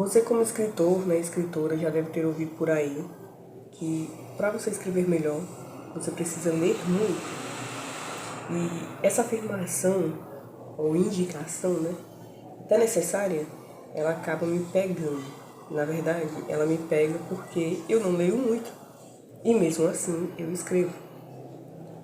Você como escritor, né, escritora, já deve ter ouvido por aí que para você escrever melhor, você precisa ler muito. E essa afirmação ou indicação, né, tão necessária, ela acaba me pegando. Na verdade, ela me pega porque eu não leio muito. E mesmo assim, eu escrevo.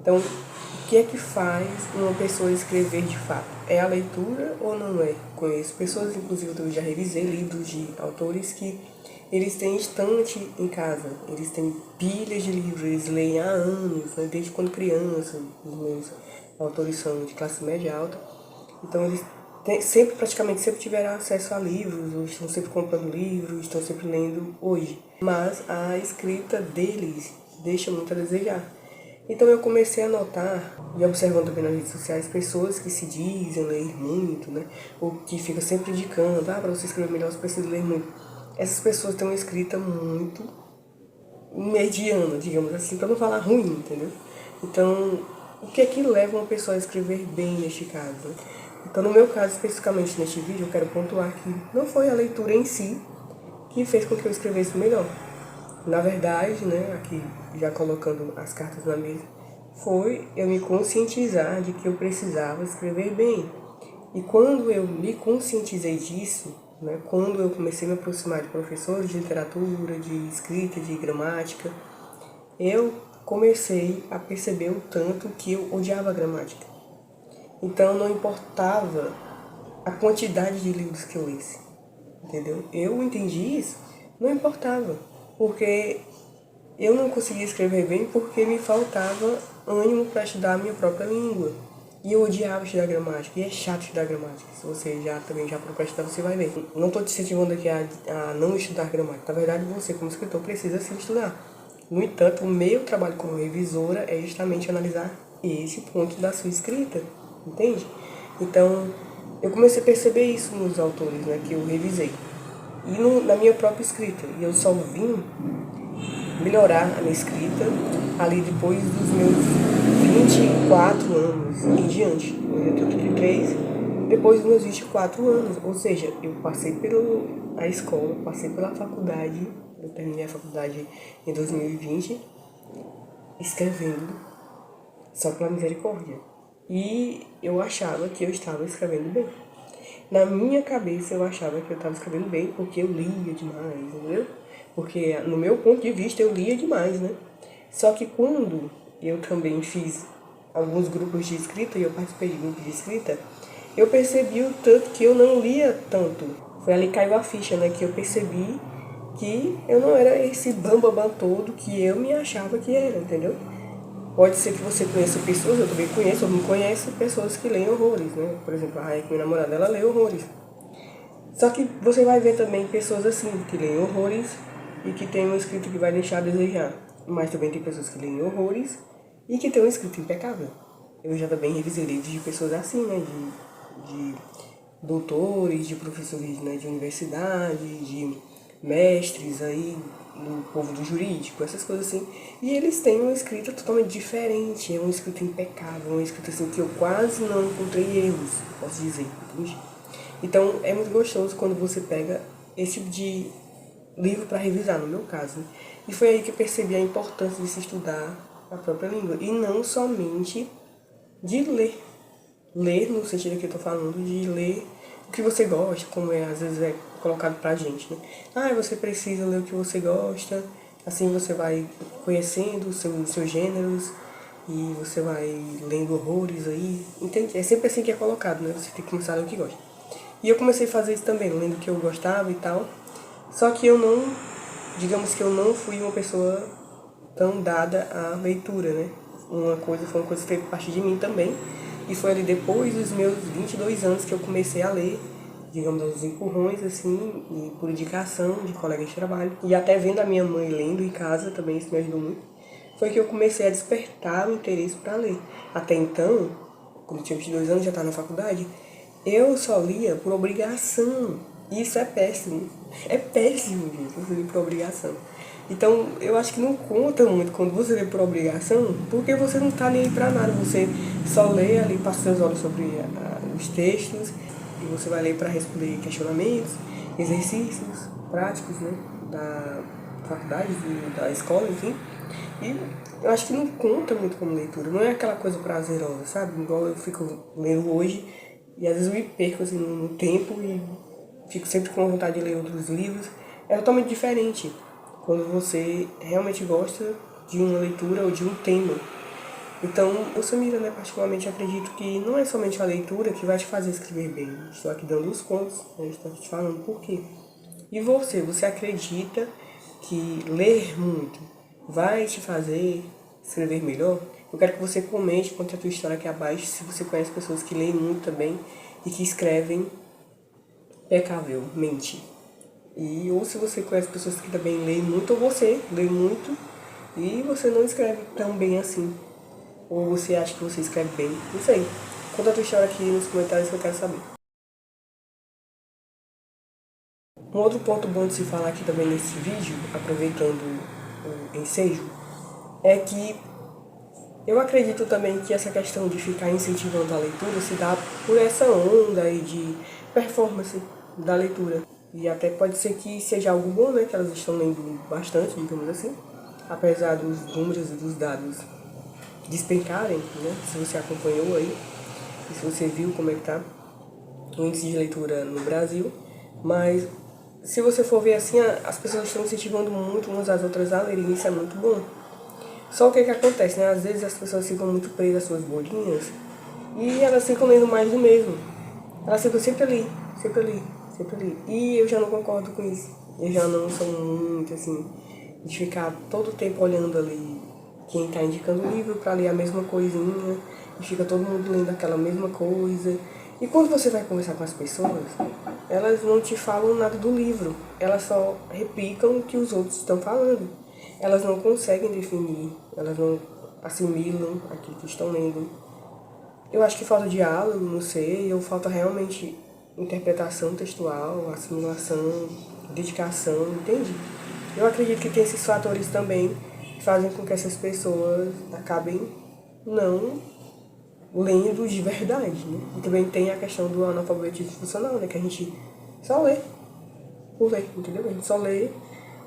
Então, o que é que faz uma pessoa escrever de fato? É a leitura ou não é? Conheço pessoas, inclusive eu já revisei livros de autores que eles têm estante em casa, eles têm pilhas de livros, eles leem há anos, né? Desde quando criança, os meus autores são de classe média alta, então eles sempre, praticamente sempre tiveram acesso a livros, ou estão sempre comprando livros, estão sempre lendo hoje. Mas a escrita deles deixa muito a desejar. Então eu comecei a notar, e observando também nas redes sociais, pessoas que se dizem ler muito, né? Ou que ficam sempre indicando, para você escrever melhor você precisa ler muito. Essas pessoas têm uma escrita muito mediana, digamos assim, para não falar ruim, entendeu? Então, o que é que leva uma pessoa a escrever bem neste caso? Né? Então, no meu caso, especificamente neste vídeo, eu quero pontuar que não foi a leitura em si que fez com que eu escrevesse melhor. Na verdade, né, aqui já colocando as cartas na mesa, foi eu me conscientizar de que eu precisava escrever bem. E quando eu me conscientizei disso, né, quando eu comecei a me aproximar de professores de literatura, de escrita, de gramática, eu comecei a perceber o tanto que eu odiava a gramática. Então não importava a quantidade de livros que eu lesse, entendeu? Eu entendi isso, não importava, porque eu não conseguia escrever bem porque me faltava ânimo para estudar a minha própria língua. E eu odiava estudar gramática, e é chato estudar gramática. Se você também já procura estudar, você vai ver. Não estou te incentivando aqui a não estudar gramática. Na verdade, você como escritor precisa sim estudar. No entanto, o meu trabalho como revisora é justamente analisar esse ponto da sua escrita, entende? Então, eu comecei a perceber isso nos autores, né, que eu revisei. E na minha própria escrita. E eu só vim melhorar a minha escrita ali depois dos meus 24 anos em diante. Eu tenho 33, depois dos meus 24 anos. Ou seja, eu passei pela escola, passei pela faculdade, eu terminei a faculdade em 2020, escrevendo só pela misericórdia. E eu achava que eu estava escrevendo bem. Na minha cabeça eu achava que eu estava escrevendo bem porque eu lia demais, entendeu? Porque no meu ponto de vista eu lia demais, né? Só que quando eu também fiz alguns grupos de escrita e eu participei de grupos de escrita, eu percebi o tanto que eu não lia tanto. Foi ali que caiu a ficha, né? Que eu percebi que eu não era esse bambambam todo que eu me achava que era, entendeu? Pode ser que você conheça pessoas, eu também conheço, ou me conheço pessoas que leem horrores, né? Por exemplo, a Raia, que minha namorada, ela lê horrores. Só que você vai ver também pessoas assim, que leem horrores e que tem um escrito que vai deixar a desejar. Mas também tem pessoas que leem horrores e que tem um escrito impecável. Eu já também revisei livros de pessoas assim, né? De doutores, de professores, né, de universidade, de mestres aí, do povo do jurídico, essas coisas assim. E eles têm uma escrita totalmente diferente, é uma escrita impecável, uma escrita assim que eu quase não encontrei erros, posso dizer, entende? Então é muito gostoso quando você pega esse tipo de livro para revisar, no meu caso. Né? E foi aí que eu percebi a importância de se estudar a própria língua, e não somente de ler. Ler no sentido que eu tô falando, de ler o que você gosta, como às vezes é colocado pra gente, né? Você precisa ler o que você gosta, assim você vai conhecendo os seus gêneros e você vai lendo horrores aí, entende? É sempre assim que é colocado, né? Você tem que começar a ler o que gosta. E eu comecei a fazer isso também, lendo o que eu gostava e tal, só que eu não, digamos que eu não fui uma pessoa tão dada à leitura, né? Foi uma coisa que fez parte de mim também. E foi ali depois dos meus 22 anos que eu comecei a ler, digamos, aos empurrões, assim, e por indicação de colegas de trabalho. E até vendo a minha mãe lendo em casa também, isso me ajudou muito. Foi que eu comecei a despertar o interesse para ler. Até então, quando eu tinha 22 anos, já estava na faculdade, eu só lia por obrigação. Isso é péssimo. É péssimo, gente, você ler por obrigação. Então, eu acho que não conta muito quando você lê por obrigação, porque você não tá nem aí pra nada. Você só lê ali, passa seus olhos sobre os textos, e você vai ler para responder questionamentos, exercícios práticos, né, da faculdade, da escola, enfim. E eu acho que não conta muito como leitura, não é aquela coisa prazerosa, sabe? Igual eu fico lendo hoje e às vezes eu me perco assim, no tempo e fico sempre com vontade de ler outros livros. É totalmente diferente quando você realmente gosta de uma leitura ou de um tema. Então, eu, Samira, né, particularmente acredito que não é somente a leitura que vai te fazer escrever bem. Estou aqui dando os pontos, né, estou aqui te falando por quê. E você acredita que ler muito vai te fazer escrever melhor? Eu quero que você comente, conte a tua história aqui abaixo, se você conhece pessoas que leem muito também e que escrevem impecavelmente. E ou se você conhece pessoas que também leem muito, ou você lê muito e você não escreve tão bem assim. Ou você acha que você escreve bem, não sei. Conta a tua história aqui nos comentários que eu quero saber. Um outro ponto bom de se falar aqui também nesse vídeo, aproveitando o ensejo, é que eu acredito também que essa questão de ficar incentivando a leitura se dá por essa onda aí de performance da leitura. E até pode ser que seja algo bom, né? Que elas estão lendo bastante, digamos assim. Apesar dos números e dos dados despencarem, né? Se você acompanhou aí, e se você viu como é que tá o índice de leitura no Brasil. Mas se você for ver assim, as pessoas estão incentivando muito umas às outras a lerem, isso é muito bom. Só o que acontece, né? Às vezes as pessoas ficam muito presas às suas bolinhas e elas ficam lendo mais do mesmo. Elas ficam sempre ali, sempre ali, sempre ali. E eu já não concordo com isso. Eu já não sou muito assim, de ficar todo o tempo olhando ali quem tá indicando o livro pra ler a mesma coisinha. E fica todo mundo lendo aquela mesma coisa. E quando você vai conversar com as pessoas, elas não te falam nada do livro. Elas só replicam o que os outros estão falando. Elas não conseguem definir, elas não assimilam aquilo que estão lendo. Eu acho que falta diálogo, não sei, ou falta realmente interpretação textual, assimilação, dedicação, entende? Eu acredito que tem esses fatores também que fazem com que essas pessoas acabem não lendo de verdade, né? E também tem a questão do analfabetismo funcional, né? Que a gente só lê por ler, entendeu? A gente só lê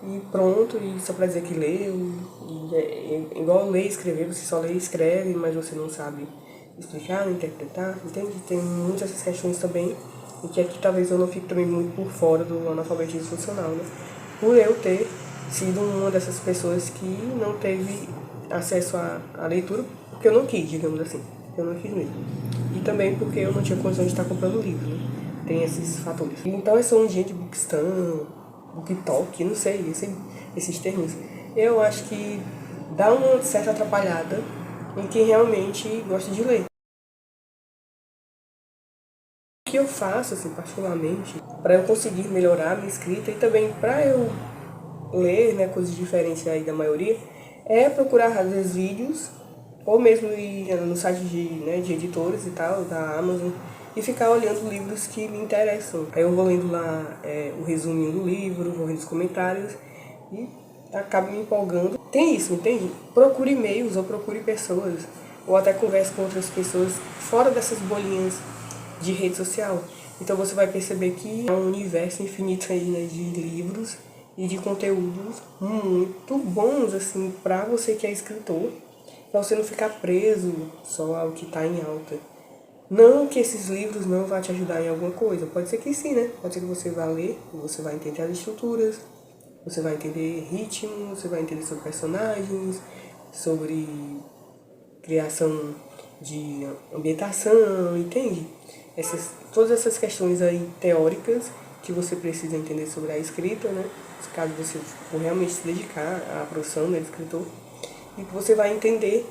e pronto, e só pra dizer que leu. E é igual ler e escrever, você só lê e escreve, mas você não sabe explicar, interpretar, entende? Tem muitas essas questões também, e que aqui talvez eu não fique também muito por fora do analfabetismo funcional, né? Por eu ter sido uma dessas pessoas que não teve acesso à leitura, porque eu não quis, digamos assim. Eu não quis mesmo. E também porque eu não tinha condição de estar comprando livro, né? Tem esses fatores. Então, esse é um dia de Bookstan, BookTok, não sei, esses termos. Eu acho que dá uma certa atrapalhada em quem realmente gosta de ler. O que eu faço, assim, particularmente, para eu conseguir melhorar a minha escrita e também para eu ler, né, coisas diferentes aí da maioria, é procurar, às vezes, vídeos, ou mesmo ir no site de editores e tal, da Amazon, e ficar olhando livros que me interessam. Aí eu vou lendo lá o resuminho do livro, vou vendo os comentários e acabo me empolgando. Tem isso, entende? Procure e-mails ou procure pessoas, ou até converse com outras pessoas fora dessas bolinhas de rede social. Então você vai perceber que há um universo infinito aí, né, de livros e de conteúdos muito bons, assim, para você que é escritor, para você não ficar preso só ao que está em alta. Não que esses livros não vão te ajudar em alguma coisa, pode ser que sim, né? Pode ser que você vá ler, você vai entender as estruturas, você vai entender ritmo, você vai entender sobre personagens, sobre criação de ambientação, entende? Todas essas questões aí teóricas que você precisa entender sobre a escrita, né? Caso você for realmente se dedicar à profissão, né, de escritor, e que você vai entender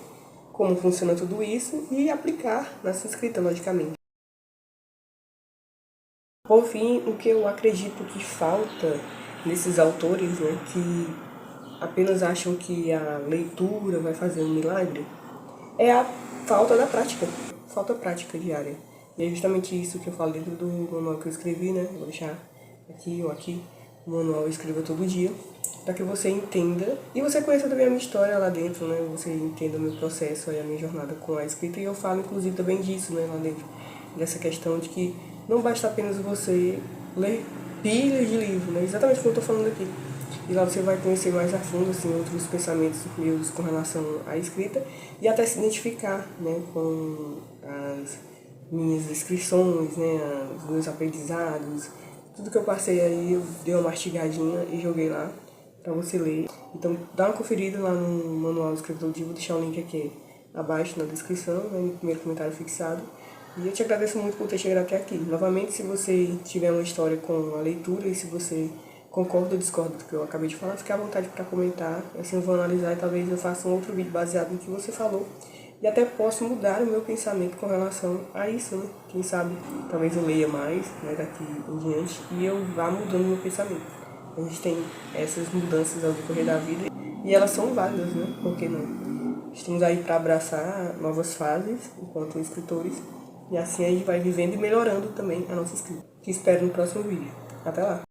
como funciona tudo isso e aplicar na sua escrita, logicamente. Por fim, o que eu acredito que falta nesses autores, né, que apenas acham que a leitura vai fazer um milagre, é a falta da prática, falta prática diária. E é justamente isso que eu falo dentro do manual que eu escrevi, né? Eu vou deixar aqui ou aqui, o manual eu escrevo todo dia, para que você entenda e você conheça também a minha história lá dentro, né? Você entenda o meu processo e a minha jornada com a escrita. E eu falo inclusive também disso, né, lá dentro, dessa questão de que não basta apenas você ler pilhas de livros, né? Exatamente como eu estou falando aqui. E lá você vai conhecer mais a fundo assim, outros pensamentos meus com relação à escrita e até se identificar, né, com as minhas descrições, né, os meus aprendizados, tudo que eu passei aí eu dei uma mastigadinha e joguei lá para você ler. Então dá uma conferida lá no manual do escritor, vou deixar o link aqui abaixo na descrição, né, no primeiro comentário fixado. E eu te agradeço muito por ter chegado até aqui. Novamente, se você tiver uma história com a leitura e se você concorda ou discorda do que eu acabei de falar, fique à vontade para comentar. Assim eu vou analisar e talvez eu faça um outro vídeo baseado no que você falou. E até posso mudar o meu pensamento com relação a isso, né? Quem sabe, talvez eu leia mais, né, daqui em diante e eu vá mudando o meu pensamento. A gente tem essas mudanças ao decorrer da vida e elas são válidas, né? Por que não? Estamos aí para abraçar novas fases enquanto escritores e assim a gente vai vivendo e melhorando também a nossa escrita. Te espero no próximo vídeo. Até lá!